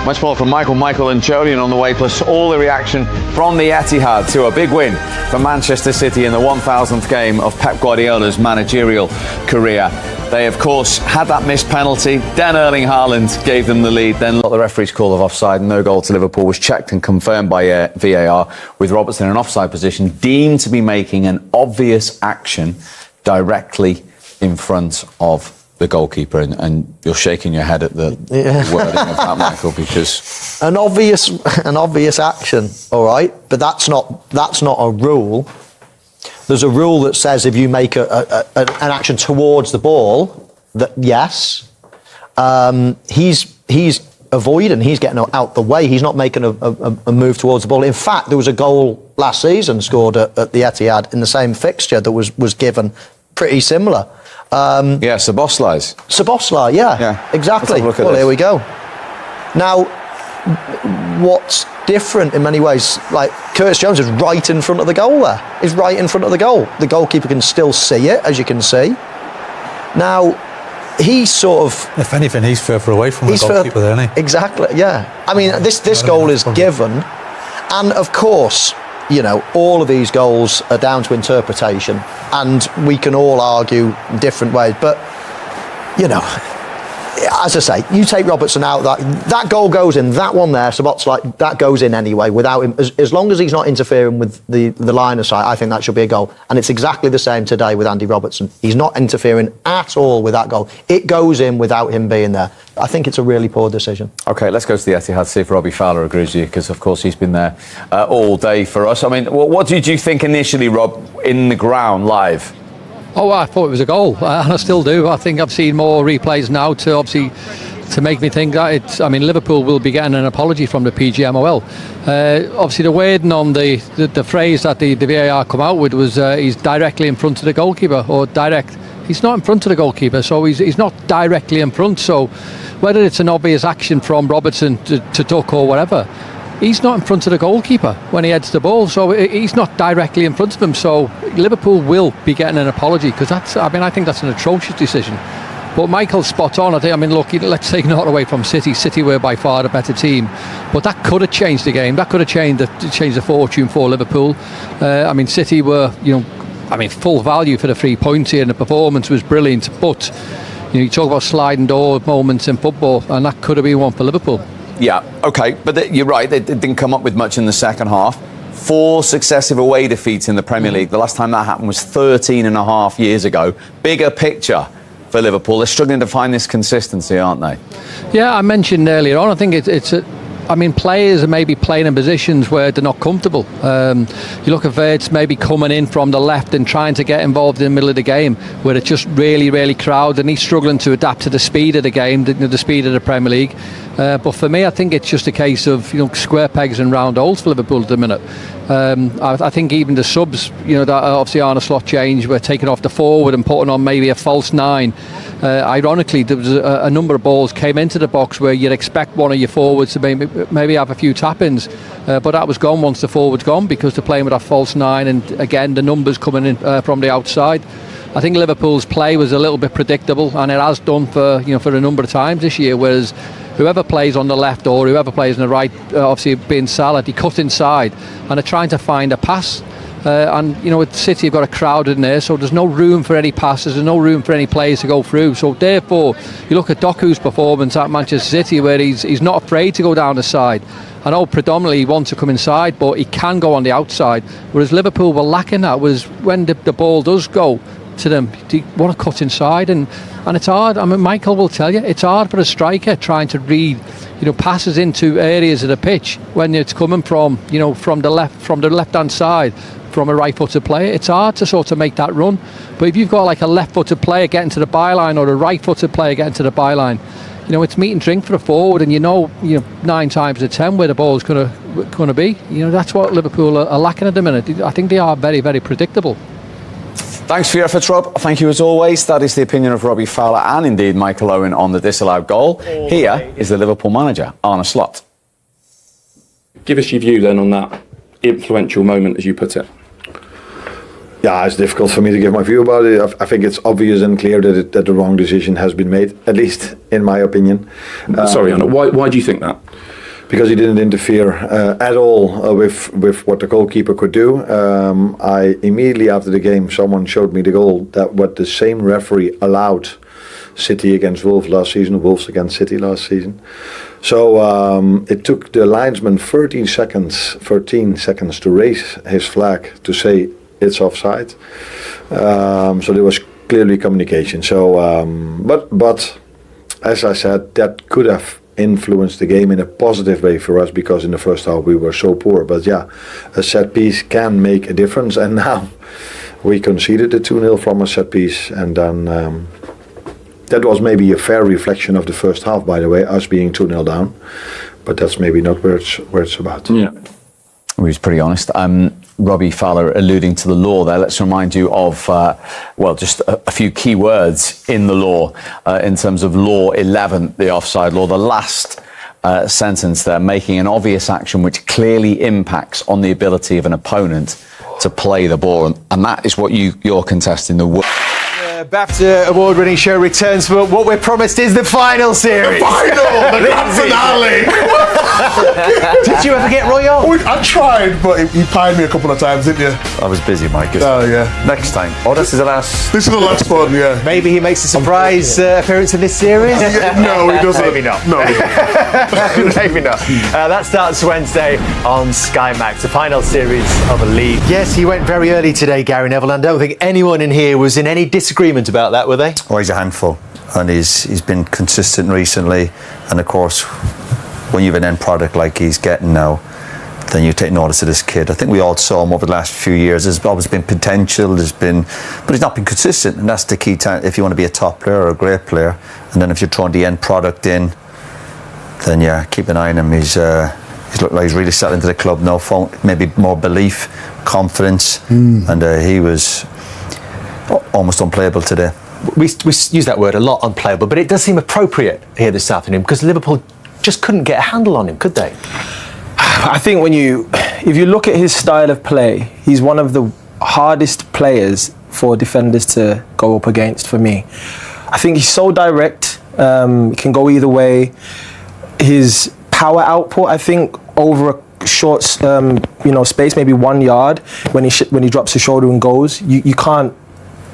Much more from Michael and Jolyon on the way, plus all the reaction from the Etihad to a big win for Manchester City in the 1000th game of Pep Guardiola's managerial career. They, of course, had that missed penalty. Then Erling Haaland gave them the lead. Then the referee's call of offside, no goal to Liverpool, was checked and confirmed by VAR, with Robertson in an offside position, deemed to be making an obvious action directly in front of the goalkeeper, and you're shaking your head at the wording of that, Michael, because an obvious action, all right, but that's not a rule. There's a rule that says if you make an action towards the ball, that yes, he's avoiding, he's getting out the way. He's not making a move towards the ball. In fact, there was a goal last season scored at the Etihad in the same fixture that was given pretty similar. Szoboszlai, yeah, exactly. Well, here we go. Now, what's different in many ways, like Curtis Jones is right in front of the goal there. He's right in front of the goal. The goalkeeper can still see it, as you can see. Now, he's sort of... If anything, he's further away from the goalkeeper there, isn't he? Exactly, yeah. I mean, this goal is given, and of course, you know, all of these goals are down to interpretation, and we can all argue different ways. But, you know, as I say, you take Robertson out, that goal goes in. That one there, Szoboszlai, that goes in anyway without him. As long as he's not interfering with the line of sight, I think that should be a goal. And it's exactly the same today with Andy Robertson. He's not interfering at all with that goal. It goes in without him being there. I think it's a really poor decision. OK, let's go to the Etihad, see if Robbie Fowler agrees with you, because, of course, he's been there all day for us. I mean, what did you think initially, Rob, in the ground, live? Oh, I thought it was a goal, and I still do. I think I've seen more replays now to make me think that it's... I mean, Liverpool will be getting an apology from the PGMOL. Obviously, the wording on the phrase that the VAR come out with was he's directly in front of the goalkeeper, or direct. He's not in front of the goalkeeper, so he's not directly in front. So whether it's an obvious action from Robertson to duck or whatever, he's not in front of the goalkeeper when he heads the ball, so he's not directly in front of him. So Liverpool will be getting an apology, because I think that's an atrocious decision. But Michael's spot on. Look, let's take not away from City. City were by far the better team, but that could have changed the game. That could have changed the fortune for Liverpool. City were, full value for the 3 points here, and the performance was brilliant. But you talk about sliding door moments in football, and that could have been one for Liverpool. Yeah, OK, but you're right, they didn't come up with much in the second half. 4 successive away defeats in the Premier League. The last time that happened was 13 and a half years ago. Bigger picture for Liverpool. They're struggling to find this consistency, aren't they? Yeah, I mentioned earlier on, I think players are maybe playing in positions where they're not comfortable. You look at Wirtz maybe coming in from the left and trying to get involved in the middle of the game, where it's just really, really crowded, and he's struggling to adapt to the speed of the game, the speed of the Premier League. But for me, I think it's just a case of square pegs and round holes for Liverpool at the minute. I think even the subs, that obviously Arne slot change, were taking off the forward and putting on maybe a false 9. Ironically, there was a number of balls came into the box where you'd expect one of your forwards to maybe have a few tap-ins, but that was gone once the forward's gone, because they're playing with a false 9, and again the numbers coming in from the outside. I think Liverpool's play was a little bit predictable, and it has done for a number of times this year, whereas whoever plays on the left or whoever plays on the right, obviously being Salah, he cut inside and are trying to find a pass. With City, you've got a crowd in there, so there's no room for any passes, there's no room for any players to go through. So therefore, you look at Doku's performance at Manchester City, where he's not afraid to go down the side. I know predominantly he wants to come inside, but he can go on the outside. Whereas Liverpool were lacking that, was when the ball does go to them, they want to cut inside, and it's hard. Michael will tell you, it's hard for a striker trying to read passes into areas of the pitch when it's coming from the left hand side from a right-footed player. It's hard to sort of make that run. But if you've got like a left-footed player getting to the byline, or a right-footed player getting to the byline, it's meat and drink for a forward, and 9 times out of 10 where the ball is going to be. That's what Liverpool are lacking at the minute. I think they are very, very predictable. Thanks for your efforts, Rob. Thank you as always. That is the opinion of Robbie Fowler and indeed Michael Owen on the disallowed goal. Here is the Liverpool manager, Arne Slot. Give us your view then on that influential moment, as you put it. Yeah, it's difficult for me to give my view about it. I think it's obvious and clear that the wrong decision has been made, at least in my opinion. Sorry, Arne, why do you think that? Because he didn't interfere at all with what the goalkeeper could do. I immediately after the game, someone showed me the goal that what the same referee allowed City against Wolves last season, Wolves against City last season. So it took the linesman 13 seconds to raise his flag to say it's offside. So there was clearly communication. So, but as I said, that could have influenced the game in a positive way for us, because in the first half we were so poor. But yeah, a set piece can make a difference, and now we conceded the 2-0 from a set piece, and then that was maybe a fair reflection of the first half, by the way, us being 2-0 down, but that's maybe not where it's about. Yeah. He was pretty honest. Robbie Fowler alluding to the law there. Let's remind you of, just a few key words in the law in terms of Law 11, the offside law. The last sentence there, making an obvious action which clearly impacts on the ability of an opponent to play the ball. And that is what you're contesting, the BAFTA award-winning show returns for what we're promised is the final series. The grand finale. Did you ever get Royal? I tried, but you pied me a couple of times, didn't you? I was busy, Mike. Oh, yeah. Next time. Oh, this is the last. This is the last one, yeah. Maybe he makes a surprise appearance in this series? No, he doesn't. Maybe not. No. Maybe not. That starts Wednesday on Sky Max, the final series of a league. Yes, he went very early today, Gary Neville, and I don't think anyone in here was in any disagreement about that, were they? Oh, he's a handful, and he's been consistent recently, and of course, when you have an end product like he's getting now, then you take notice of this kid. I think we all saw him over the last few years. There's always been potential, but he's not been consistent, and that's the key time if you want to be a top player or a great player. And then if you're throwing the end product in, then yeah, keep an eye on him. He's looked like he's really settled into the club now. Maybe more belief, confidence, and he was almost unplayable today. We use that word a lot, unplayable, but it does seem appropriate here this afternoon because Liverpool just couldn't get a handle on him, could they? I think if you look at his style of play, he's one of the hardest players for defenders to go up against for me. I think he's so direct, can go either way. His power output, I think, over a short space, maybe 1 yard, when he drops his shoulder and goes, you can't.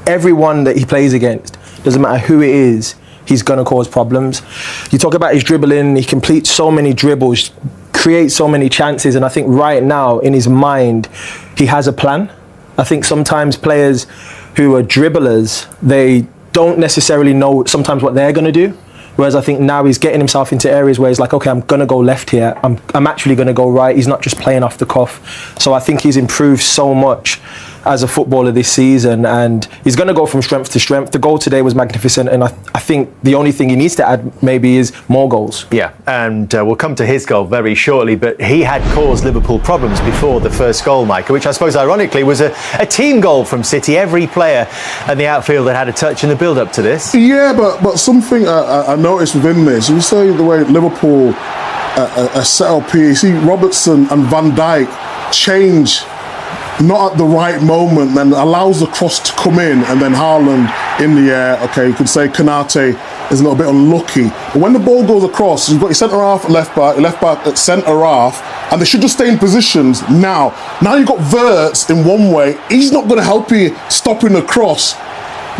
Everyone that he plays against, doesn't matter who it is, he's going to cause problems. You talk about his dribbling, he completes so many dribbles, creates so many chances, and I think right now in his mind he has a plan. I think sometimes players who are dribblers, they don't necessarily know sometimes what they're going to do, whereas I think now he's getting himself into areas where he's like, okay, I'm going to go left here, I'm actually going to go right. He's not just playing off the cuff. So I think he's improved so much as a footballer this season, and he's going to go from strength to strength. The goal today was magnificent, and I think the only thing he needs to add maybe is more goals. Yeah, and we'll come to his goal very shortly, but he had caused Liverpool problems before the first goal, Micah, which I suppose ironically was a team goal from City. Every player and the outfield had a touch in the build-up to this. Yeah, but something I noticed within this, you say the way Liverpool a set up here, you see Robertson and Van Dijk change not at the right moment, then allows the cross to come in, and then Haaland in the air. Okay, you could say Konate is a little bit unlucky, but when the ball goes across, you've got your centre half, left back at centre half, and they should just stay in positions. Now you've got Wirtz in one way. He's not going to help you stopping the cross.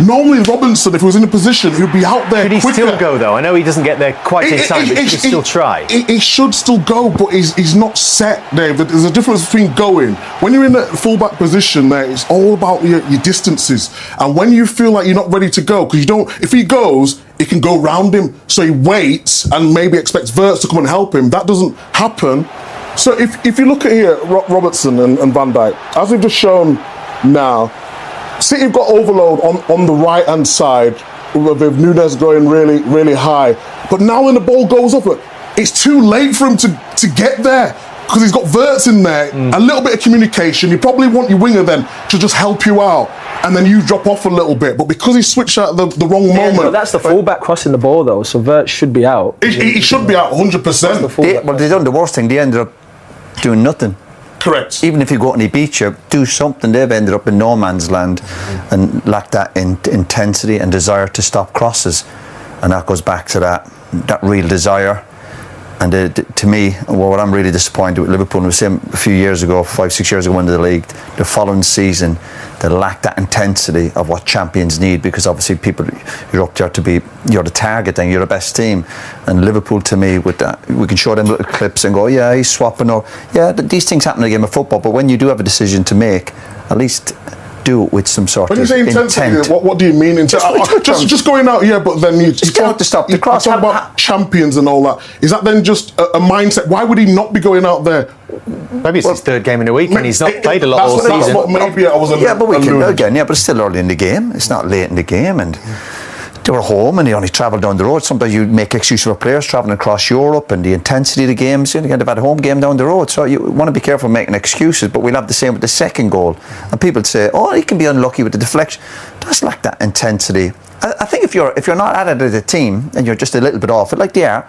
Normally Robinson, if he was in a position, he'd be out there quicker. Could he still go though? I know he doesn't get there quite in time, but he should still try. He should still go, but he's not set, Dave. There's a difference between going. When you're in a full-back position there, it's all about your distances. And when you feel like you're not ready to go, because if he goes, he can go round him. So he waits and maybe expects Wirtz to come and help him. That doesn't happen. So if you look at here, Robertson and Van Dijk, as we've just shown now, City have got overload on the right-hand side with Nunes going really, really high. But now when the ball goes up, it's too late for him to get there because he's got Wirtz in there. A little bit of communication. You probably want your winger then to just help you out, and then you drop off a little bit. But because he switched at the wrong moment... But that's the fullback crossing the ball, though, so Wirtz should be out. He should be out 100%. Well, they done the worst thing. They ended up doing nothing. Correct. Even if you go out and he beats you, do something. They've ended up in no man's land and lack that intensity and desire to stop crosses. And that goes back to that real desire. And to me, what I'm really disappointed with Liverpool, and we said a few years ago, 5-6 years ago, when the league, the following season, they lacked that intensity of what champions need, because obviously you're up there to be, you're the target and you're the best team. And Liverpool, to me, with that, we can show them little clips and go, yeah, he's swapping, or yeah, these things happen in a game of football. But when you do have a decision to make, at least do it with some sort when of you say intensity, intent. what do you mean? Just going out, yeah, but then you Just get out to stop the you cross. talk about champions and all that. Is that then just a mindset? Why would he not be going out there? Maybe it's his third game in a week and he's not played a lot all that's season. what maybe I was Yeah, but we can again. Yeah, but it's still early in the game. It's not late in the game, and they were home and they only travelled down the road. Sometimes you make excuses for players travelling across Europe and the intensity of the games. They've had a home game down the road, so you want to be careful making excuses. But we'll have the same with the second goal. And people say, "Oh, he can be unlucky with the deflection." That's like that intensity. I think if you're not at it as a team and you're just a little bit off it, like they are,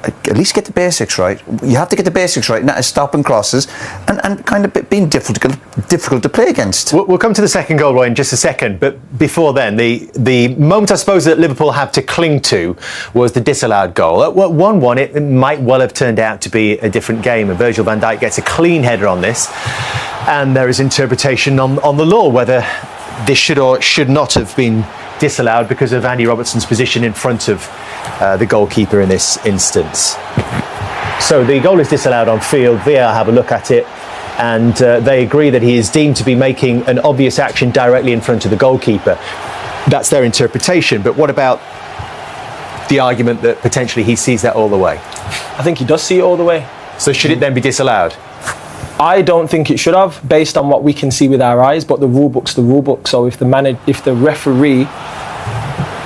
at least get the basics right. You have to get the basics right, and that is stopping crosses and kind of being difficult to play against. We'll come to the second goal, Roy, in just a second. But before then, the moment I suppose that Liverpool had to cling to was the disallowed goal. At 1-1, it might well have turned out to be a different game. And Virgil van Dijk gets a clean header on this. And there is interpretation on the law, whether this should or should not have been disallowed because of Andy Robertson's position in front of the goalkeeper in this instance. So the goal is disallowed on field. VAR have a look at it, and they agree that he is deemed to be making an obvious action directly in front of the goalkeeper. That's their interpretation. But what about the argument that potentially he sees that all the way? I think he does see it all the way. So should it then be disallowed? I don't think it should have, based on what we can see with our eyes, but the rule book's the rule book. So if the referee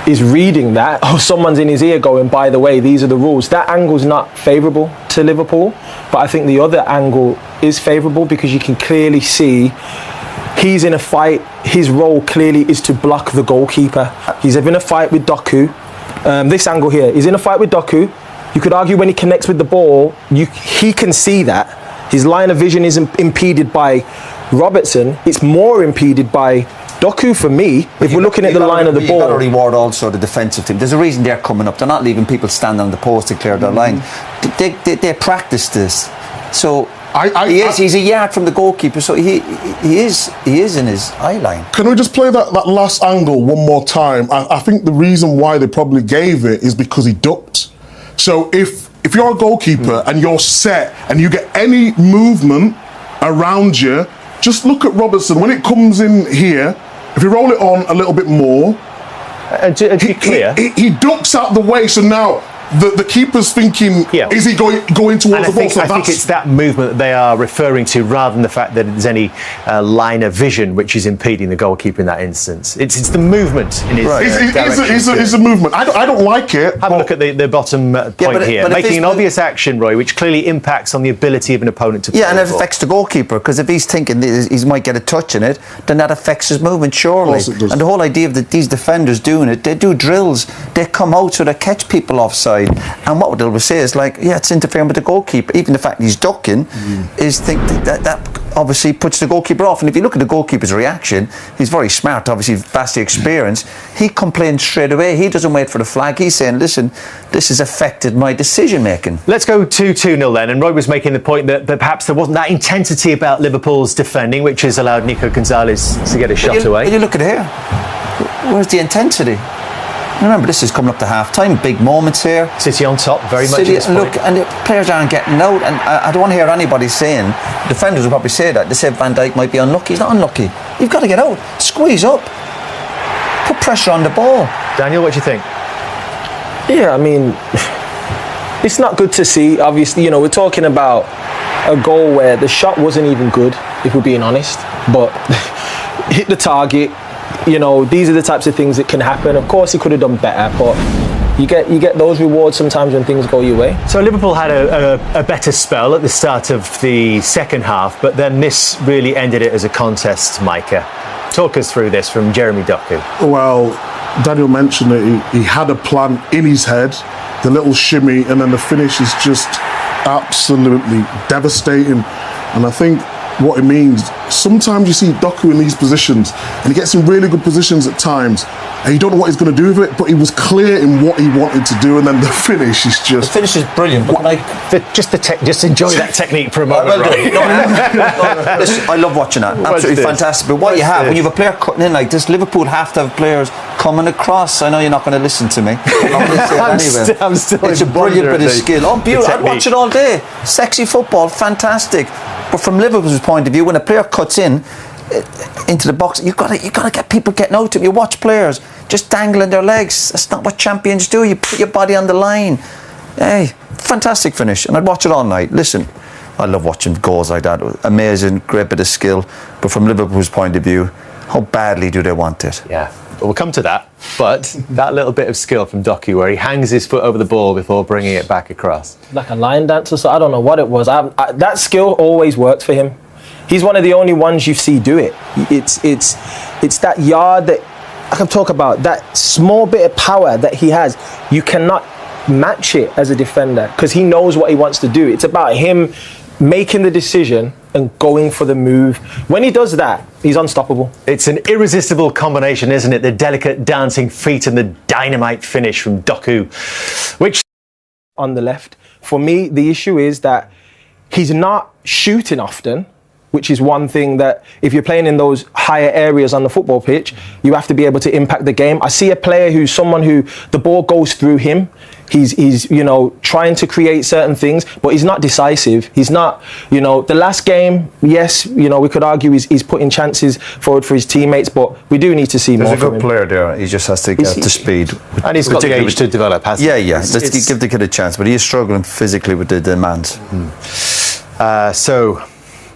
is reading that, or someone's in his ear going, by the way, these are the rules, that angle's not favourable to Liverpool. But I think the other angle is favourable, because you can clearly see he's in a fight. His role clearly is to block the goalkeeper. He's in a fight with Doku. This angle here, he's in a fight with Doku. You could argue when he connects with the ball, he can see that. His line of vision isn't impeded by Robertson. It's more impeded by Doku for me, if we're looking at the line of the ball. You've got to reward also the defensive team. There's a reason they're coming up. They're not leaving people standing on the post to clear their line. They practice this. So he's a yard from the goalkeeper, so he is in his eye line. Can we just play that last angle one more time? I think the reason why they probably gave it is because he ducked. So if you're a goalkeeper and you're set and you get any movement around you, just look at Robertson. When it comes in here, if you roll it on a little bit more, to be clear, he ducks out the way. So now the keeper's thinking, is he going towards the ball? So I think it's that movement that they are referring to, rather than the fact that there's any line of vision which is impeding the goalkeeper in that instance. It's the movement in his direction. It's a movement. I don't like it. Have a look at the bottom point here. Making an obvious action, Roy, which clearly impacts on the ability of an opponent to play. Yeah, and it affects the goalkeeper, because if he's thinking he might get a touch in it, then that affects his movement, surely. Of course it does. And the whole idea of these defenders doing it, they do drills. They come out so they catch people offside. And what they'll say is like, yeah, it's interfering with the goalkeeper. Even the fact he's ducking is that obviously puts the goalkeeper off. And if you look at the goalkeeper's reaction, he's very smart, obviously vastly experienced. He complains straight away. He doesn't wait for the flag. He's saying, listen, this has affected my decision making. Let's go to 2-0 then. And Roy was making the point that perhaps there wasn't that intensity about Liverpool's defending, which has allowed Nico Gonzalez to get a shot away. But you look at here. Where's the intensity? Remember, this is coming up to half-time. Big moments here. City on top, very much at this point. Look, and the players aren't getting out. And I don't want to hear anybody saying, defenders will probably say that. They say Van Dijk might be unlucky. He's not unlucky. You've got to get out. Squeeze up. Put pressure on the ball. Daniel, what do you think? Yeah, I mean, it's not good to see. Obviously, we're talking about a goal where the shot wasn't even good, if we're being honest. But hit the target. These are the types of things that can happen. Of course, he could have done better, but you get those rewards sometimes when things go your way. So Liverpool had a better spell at the start of the second half, but then this really ended it as a contest, Micah. Talk us through this from Jeremy Doku. Well, Daniel mentioned that he had a plan in his head, the little shimmy, and then the finish is just absolutely devastating. And I think what it means. Sometimes you see Doku in these positions, and he gets in really good positions at times, and you don't know what he's going to do with it, but he was clear in what he wanted to do, and then the finish is just... The finish is brilliant, but just enjoy that technique for a moment, right? Listen, I love watching that. Absolutely fantastic. But what you have, when you have a player cutting in like this, Liverpool have to have players coming across. I know you're not going to listen to me. I'm going to say it anyway. I'm still it's a brilliant bit of skill. Oh, beautiful. I'd watch it all day. Sexy football, fantastic. But from Liverpool's point of view, when a player cuts in into the box, you've got to get people getting out to him. You watch players just dangling their legs. That's not what champions do. You put your body on the line. Hey, fantastic finish. And I'd watch it all night. Listen, I love watching goals like that. Amazing, great bit of skill. But from Liverpool's point of view, how badly do they want it? Yeah, well, we'll come to that. But that little bit of skill from Doku, where he hangs his foot over the ball before bringing it back across. Like a line dancer, so I don't know what it was. That skill always worked for him. He's one of the only ones you see do it. It's that yard that I can talk about, that small bit of power that he has. You cannot match it as a defender because he knows what he wants to do. It's about him making the decision and going for the move. When he does that, he's unstoppable. It's an irresistible combination, isn't it? The delicate dancing feet and the dynamite finish from Doku, which on the left. For me, the issue is that he's not shooting often, which is one thing that if you're playing in those higher areas on the football pitch, you have to be able to impact the game. I see a player who's someone who the ball goes through him. He's trying to create certain things, but he's not decisive. He's not, the last game, yes, we could argue he's putting chances forward for his teammates, but we do need to see more from him. There's a good player there. He just has to get up to speed. And he's got the age to develop, hasn't he? Yeah. Let's give the kid a chance, but he is struggling physically with the demands. So,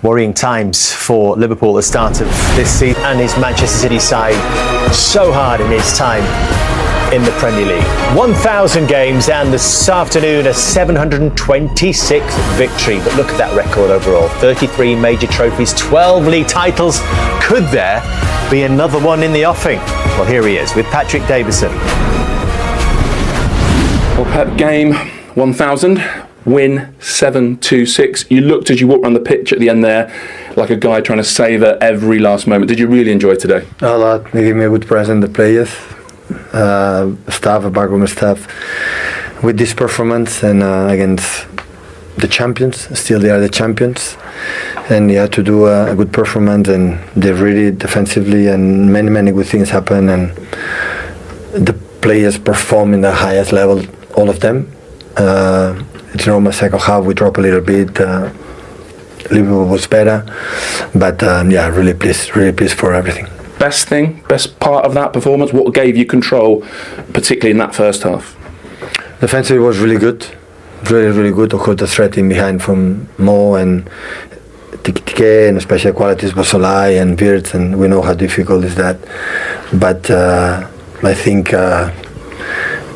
worrying times for Liverpool at the start of this season, and his Manchester City side so hard in his time in the Premier League. 1,000 games, and this afternoon a 726th victory. But look at that record overall. 33 major trophies, 12 league titles. Could there be another one in the offing? Well, here he is with Patrick Davison. Well, Pep, game 1,000. Win 7-2-6. You looked as you walked around the pitch at the end there like a guy trying to savour every last moment. Did you really enjoy today? A lot. They gave me a good present, the players, staff, backroom staff, with this performance and against the champions. Still, they are the champions, and you had to do a good performance. And they really defensively, and many good things happen. And the players perform in the highest level, all of them. My second half we dropped a little bit. Liverpool was better, but really pleased for everything. Best part of that performance? What gave you control, particularly in that first half? Defensively was really good, really good. Of course, the threat in behind from Mo and Tiki, and special qualities Bosolai and Wirtz, and we know how difficult is that. But I think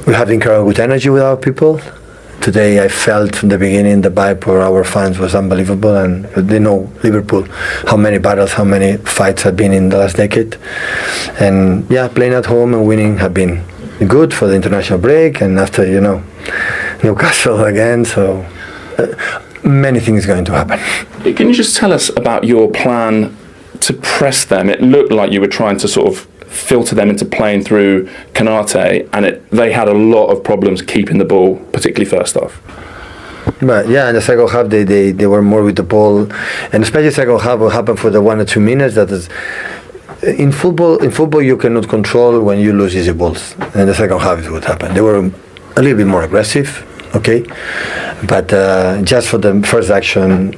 we have incredible good energy with our people. Today I felt from the beginning the vibe for our fans was unbelievable, and they know Liverpool, how many battles, how many fights have been in the last decade. And playing at home and winning have been good for the international break, and after, Newcastle again, so many things going to happen. Can you just tell us about your plan to press them? It looked like you were trying to sort of filter them into playing through Kanate, and they had a lot of problems keeping the ball, particularly first half. But in the second half they were more with the ball, and especially second half what happened for the 1 or 2 minutes. That is, in football you cannot control when you lose easy balls, and the second half is what happened. They were a little bit more aggressive, okay, but just for the first action,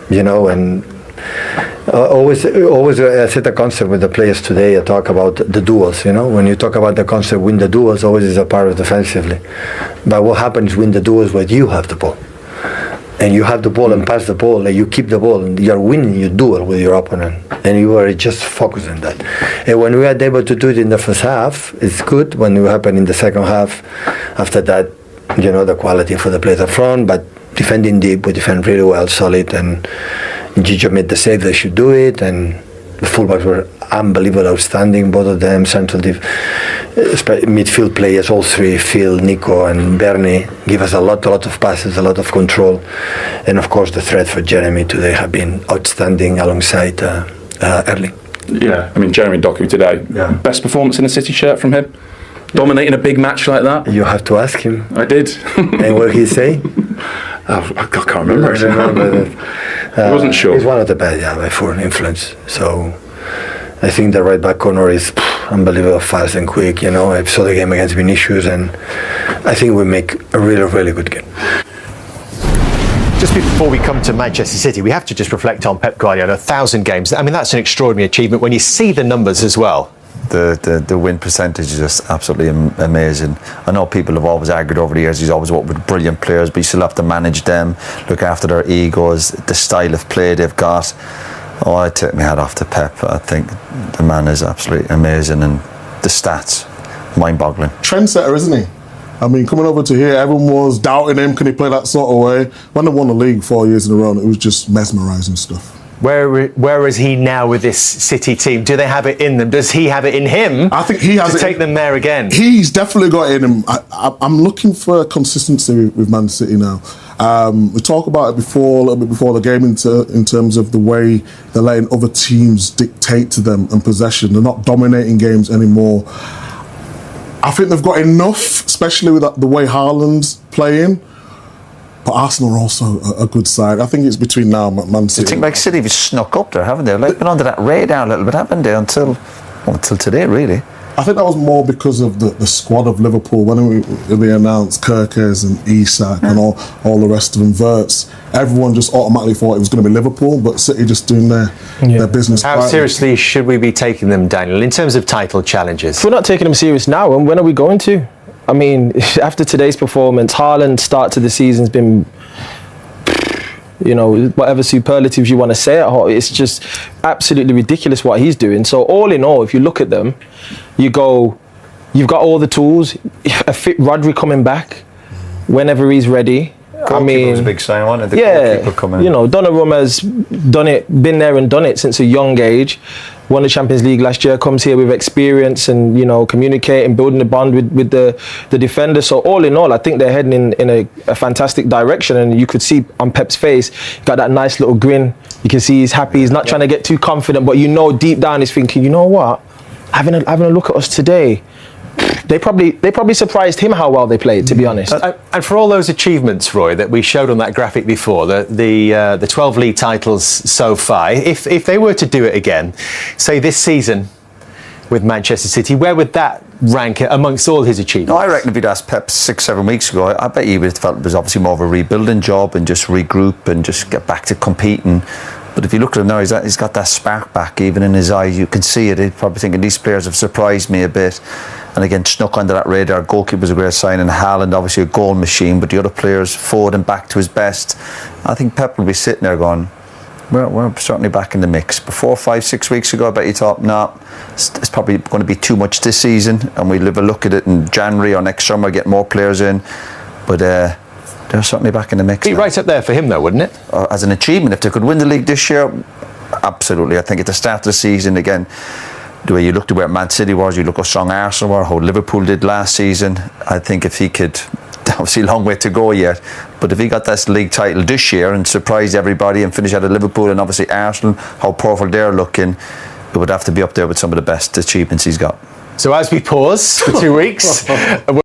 and always set a concept with the players today. I talk about the duels. When you talk about the concept, win the duels always is a part of defensively. But what happens is win the duels when you have the ball, and you have the ball and pass the ball, and you keep the ball, and you're winning your duel with your opponent, and you are just focused on that. And when we are able to do it in the first half, it's good. When it happen in the second half, after that, the quality for the players up front, but defending deep, we defend really well, solid, and Gigi made the save. They should do it, and the fullbacks were unbelievable, outstanding. Both of them, midfield players, all three, Phil, Nico, and Bernie, give us a lot of passes, a lot of control, and of course the threat for Jeremy today have been outstanding alongside Erling. Yeah, I mean Jeremy Doku today, best performance in a City shirt from him, dominating a big match like that. You have to ask him. I did. And what did he say? I can't remember. I wasn't sure. He's one of the best, by foreign influence. So I think the right back corner is unbelievable, fast and quick. I saw the game against Vinicius, and I think we make a really, really good game. Just before we come to Manchester City, we have to just reflect on Pep Guardiola. 1,000 games. I mean, that's an extraordinary achievement when you see the numbers as well. The win percentage is just absolutely amazing. I know people have always argued over the years he's always worked with brilliant players, but you still have to manage them, look after their egos, the style of play they've got. I take my hat off to Pep. I think the man is absolutely amazing, and the stats, mind-boggling. Trendsetter, isn't he? I mean, coming over to here, everyone was doubting him. Can he play that sort of way? When they won the league 4 years in a row, it was just mesmerising stuff. Where is he now with this City team? Do they have it in them? Does he have it in him? I think he has to take them there again. He's definitely got it in him. I'm looking for consistency with Man City now. We talked about it before, a little bit before the game, in terms of the way they're letting other teams dictate to them and possession. They're not dominating games anymore. I think they've got enough, especially with the way Haaland's playing. But Arsenal are also a good side. I think it's between now and Man City. I think City have snuck up there, haven't they? Like, been under that radar a little bit, haven't they? Until today, really. I think that was more because of the squad of Liverpool. When they announced Kirkes and Isak and all the rest of them, Wirtz, everyone just automatically thought it was going to be Liverpool, but City just doing their business. How seriously should we be taking them, Daniel, in terms of title challenges? If we're not taking them serious now, and when are we going to? I mean, after today's performance, Haaland's start to the season's been, whatever superlatives you want to say, it's just absolutely ridiculous what he's doing. So all in all, if you look at them, you've got all the tools. A fit Rodri coming back whenever he's ready. Goalkeeper was a big sign, wasn't it? Goalkeeper coming in. Donnarumma's been there and done it since a young age. Won the Champions League last year, comes here with experience and, communicating, building a bond with the defender. So all in all, I think they're heading in a fantastic direction, and you could see on Pep's face, got that nice little grin. You can see he's happy. He's not trying to get too confident, but deep down he's thinking, you know what? Having a look at us today, they probably surprised him how well they played, to be honest. And for all those achievements, Roy, that we showed on that graphic before, the 12 league titles so far, if they were to do it again, say this season with Manchester City, where would that rank amongst all his achievements? No, I reckon if you'd asked Pep 6-7 weeks ago, I bet he would have felt it was obviously more of a rebuilding job and just regroup and just get back to competing. But if you look at him now, he's got that spark back even in his eyes. You can see it. He's probably thinking these players have surprised me a bit. And again, snuck under that radar. Goalkeeper was a great sign, and Haaland obviously a goal machine, but the other players forward and back to his best. I think Pep will be sitting there going, we're certainly back in the mix. Before 5-6 weeks ago, I bet you thought, it's probably going to be too much this season, and we'll have a look at it in January or next summer, get more players in. But they're certainly back in the mix. Be right up there for him, though, wouldn't it? As an achievement, if they could win the league this year, absolutely. I think at the start of the season, again, the way you looked at where Man City was, you look how strong Arsenal were, how Liverpool did last season. I think if he could, obviously a long way to go yet, but if he got this league title this year and surprised everybody and finished out of Liverpool and obviously Arsenal, how powerful they're looking, it would have to be up there with some of the best achievements he's got. So as we pause for 2 weeks...